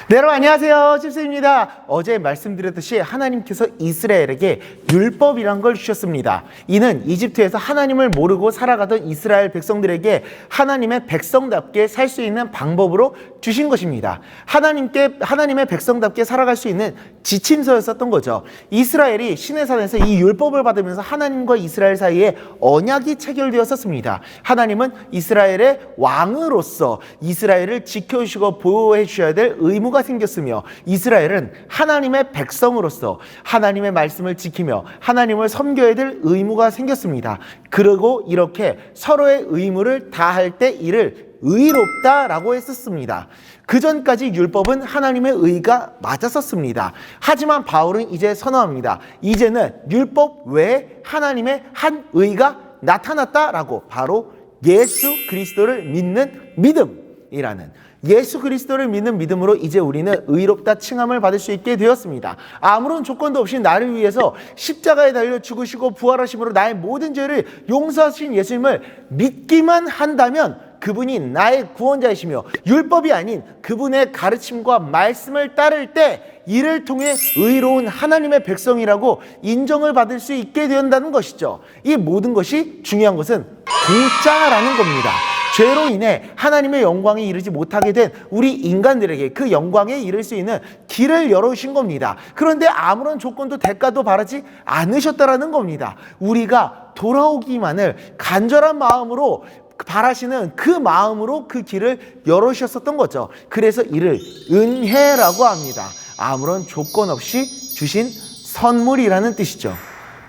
네, 여러분 안녕하세요. 집사입니다. 어제 말씀드렸듯이 하나님께서 이스라엘에게 율법이란 걸 주셨습니다. 이는 이집트에서 하나님을 모르고 살아가던 이스라엘 백성들에게 하나님의 백성답게 살 수 있는 방법으로 주신 것입니다. 하나님의 백성답게 살아갈 수 있는 지침서였었던 거죠. 이스라엘이 시내산에서 이 율법을 받으면서 하나님과 이스라엘 사이에 언약이 체결되었었습니다. 하나님은 이스라엘의 왕으로서 이스라엘을 지켜주시고 보호해 주셔야 될 의무가 생겼으며, 이스라엘은 하나님의 백성으로서 하나님의 말씀을 지키며 하나님을 섬겨야 될 의무가 생겼습니다. 그리고 이렇게 서로의 의무를 다할 때 이를 의롭다라고 했었습니다. 그 전까지 율법은 하나님의 의가 맞았었습니다. 하지만 바울은 이제 선언합니다. 이제는 율법 외에 하나님의 한 의가 나타났다라고, 바로 예수 그리스도를 믿는 믿음이라는, 예수 그리스도를 믿는 믿음으로 이제 우리는 의롭다 칭함을 받을 수 있게 되었습니다. 아무런 조건도 없이 나를 위해서 십자가에 달려 죽으시고 부활하심으로 나의 모든 죄를 용서하신 예수님을 믿기만 한다면 그분이 나의 구원자이시며, 율법이 아닌 그분의 가르침과 말씀을 따를 때 이를 통해 의로운 하나님의 백성이라고 인정을 받을 수 있게 된다는 것이죠. 이 모든 것이 중요한 것은 공짜라는 겁니다. 죄로 인해 하나님의 영광에 이르지 못하게 된 우리 인간들에게 그 영광에 이를 수 있는 길을 열어주신 겁니다. 그런데 아무런 조건도 대가도 바라지 않으셨다라는 겁니다. 우리가 돌아오기만을 간절한 마음으로 바라시는 그 마음으로 그 길을 열어주셨었던 거죠. 그래서 이를 은혜라고 합니다. 아무런 조건 없이 주신 선물이라는 뜻이죠.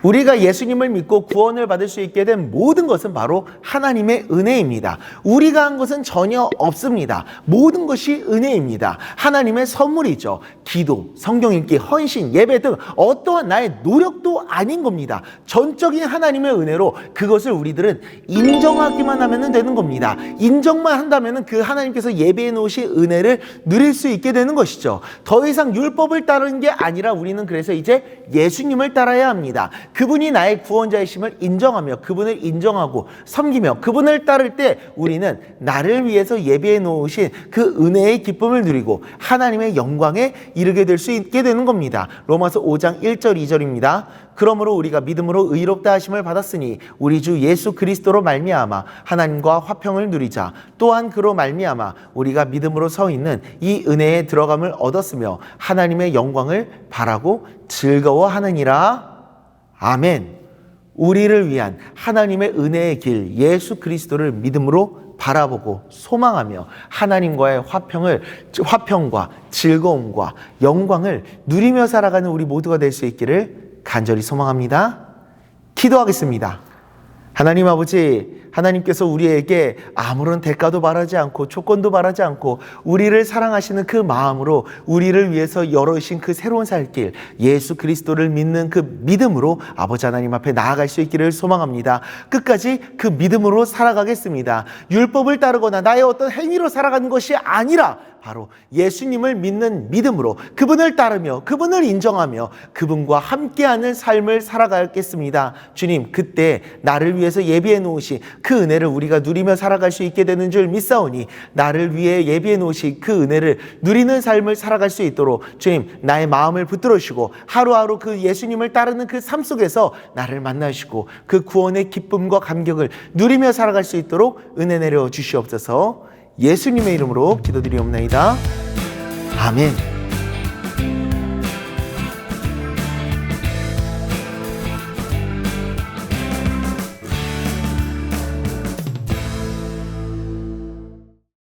우리가 예수님을 믿고 구원을 받을 수 있게 된 모든 것은 바로 하나님의 은혜입니다. 우리가 한 것은 전혀 없습니다. 모든 것이 은혜입니다. 하나님의 선물이죠. 기도, 성경 읽기, 헌신, 예배 등 어떠한 나의 노력도 아닌 겁니다. 전적인 하나님의 은혜로 그것을 우리들은 인정하기만 하면 되는 겁니다. 인정만 한다면 그 하나님께서 예배해 놓으신 은혜를 누릴 수 있게 되는 것이죠. 더 이상 율법을 따르는 게 아니라 우리는 그래서 이제 예수님을 따라야 합니다. 그분이 나의 구원자이심을 인정하며 그분을 인정하고 섬기며 그분을 따를 때 우리는 나를 위해서 예비해 놓으신 그 은혜의 기쁨을 누리고 하나님의 영광에 이르게 될 수 있게 되는 겁니다. 로마서 5장 1절 2절입니다. 그러므로 우리가 믿음으로 의롭다 하심을 받았으니 우리 주 예수 그리스도로 말미암아 하나님과 화평을 누리자. 또한 그로 말미암아 우리가 믿음으로 서 있는 이 은혜에 들어감을 얻었으며 하나님의 영광을 바라고 즐거워하느니라. 아멘. 우리를 위한 하나님의 은혜의 길 예수 그리스도를 믿음으로 바라보고 소망하며 하나님과의 화평과 즐거움과 영광을 누리며 살아가는 우리 모두가 될 수 있기를 간절히 소망합니다. 기도하겠습니다. 하나님 아버지, 하나님께서 우리에게 아무런 대가도 바라지 않고 조건도 바라지 않고 우리를 사랑하시는 그 마음으로 우리를 위해서 열어주신 그 새로운 살길 예수 그리스도를 믿는 그 믿음으로 아버지 하나님 앞에 나아갈 수 있기를 소망합니다. 끝까지 그 믿음으로 살아가겠습니다. 율법을 따르거나 나의 어떤 행위로 살아가는 것이 아니라 바로 예수님을 믿는 믿음으로 그분을 따르며 그분을 인정하며 그분과 함께하는 삶을 살아가겠습니다. 주님, 그때 나를 위해서 예비해 놓으신 그 은혜를 우리가 누리며 살아갈 수 있게 되는 줄 믿사오니 나를 위해 예비해 놓으신 그 은혜를 누리는 삶을 살아갈 수 있도록 주님, 나의 마음을 붙들어 주시고 하루하루 그 예수님을 따르는 그 삶 속에서 나를 만나시고 그 구원의 기쁨과 감격을 누리며 살아갈 수 있도록 은혜 내려 주시옵소서. 예수님의 이름으로 기도드리옵나이다. 아멘.